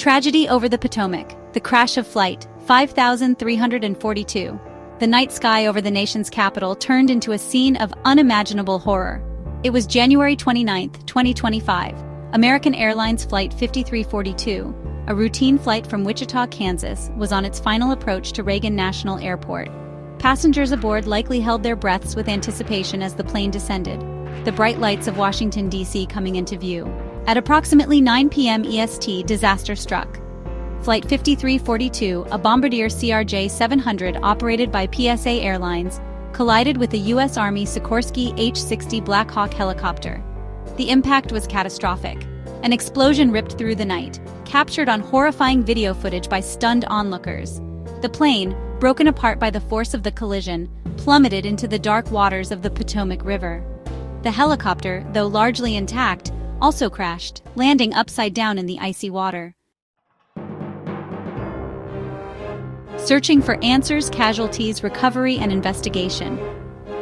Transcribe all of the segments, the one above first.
Tragedy over the Potomac, the crash of Flight 5342. The night sky over the nation's capital turned into a scene of unimaginable horror. It was January 29, 2025. American Airlines Flight 5342, a routine flight from Wichita, Kansas, was on its final approach to Reagan National Airport. Passengers aboard likely held their breaths with anticipation as the plane descended, the bright lights of Washington, D.C. coming into view. At approximately 9 p.m. EST, disaster struck. Flight 5342, a Bombardier CRJ-700 operated by PSA Airlines, collided with a U.S. Army Sikorsky H-60 Black Hawk helicopter. The impact was catastrophic. An explosion ripped through the night, captured on horrifying video footage by stunned onlookers. The plane, broken apart by the force of the collision, plummeted into the dark waters of the Potomac River. The helicopter, though largely intact, also crashed, landing upside down in the icy water. Searching for answers, casualties, recovery, and investigation.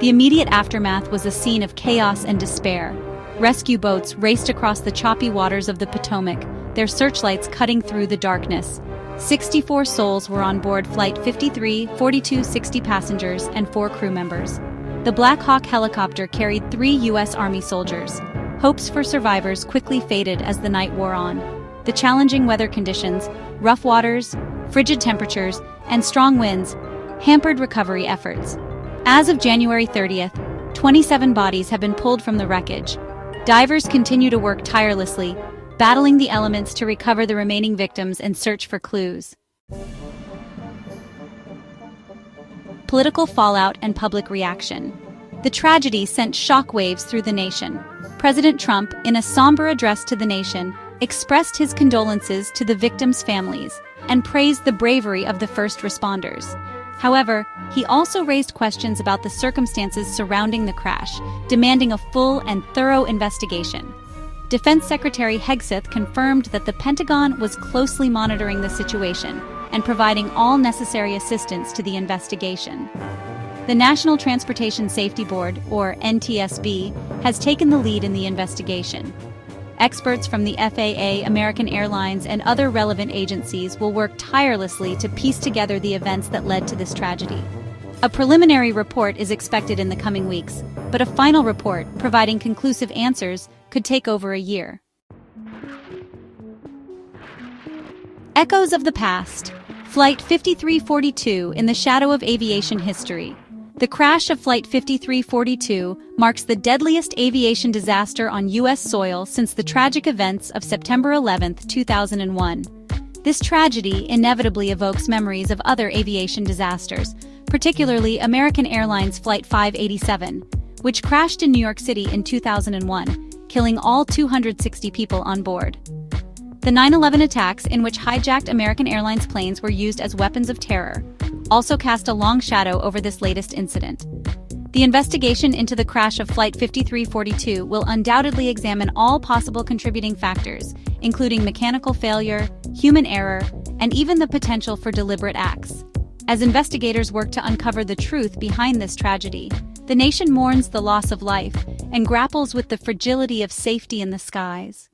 The immediate aftermath was a scene of chaos and despair. Rescue boats raced across the choppy waters of the Potomac, their searchlights cutting through the darkness. 64 souls were on board Flight 5342, 60 passengers, and 4 crew members. The Black Hawk helicopter carried 3 U.S. Army soldiers. Hopes for survivors quickly faded as the night wore on. The challenging weather conditions, rough waters, frigid temperatures, and strong winds hampered recovery efforts. As of January 30th, 27 bodies have been pulled from the wreckage. Divers continue to work tirelessly, battling the elements to recover the remaining victims and search for clues. Political fallout and public reaction. The tragedy sent shockwaves through the nation. President Trump, in a somber address to the nation, expressed his condolences to the victims' families and praised the bravery of the first responders. However, he also raised questions about the circumstances surrounding the crash, demanding a full and thorough investigation. Defense Secretary Hegseth confirmed that the Pentagon was closely monitoring the situation and providing all necessary assistance to the investigation. The National Transportation Safety Board, or NTSB, has taken the lead in the investigation. Experts from the FAA, American Airlines, and other relevant agencies will work tirelessly to piece together the events that led to this tragedy. A preliminary report is expected in the coming weeks, but a final report, providing conclusive answers, could take over a year. Echoes of the past. Flight 5342 in the shadow of aviation history. The crash of Flight 5342 marks the deadliest aviation disaster on U.S. soil since the tragic events of September 11, 2001. This tragedy inevitably evokes memories of other aviation disasters, particularly American Airlines Flight 587, which crashed in New York City in 2001, killing all 260 people on board. The 9/11 attacks, in which hijacked American Airlines planes were used as weapons of terror, also cast a long shadow over this latest incident. The investigation into the crash of Flight 5342 will undoubtedly examine all possible contributing factors, including mechanical failure, human error, and even the potential for deliberate acts. As investigators work to uncover the truth behind this tragedy, the nation mourns the loss of life and grapples with the fragility of safety in the skies.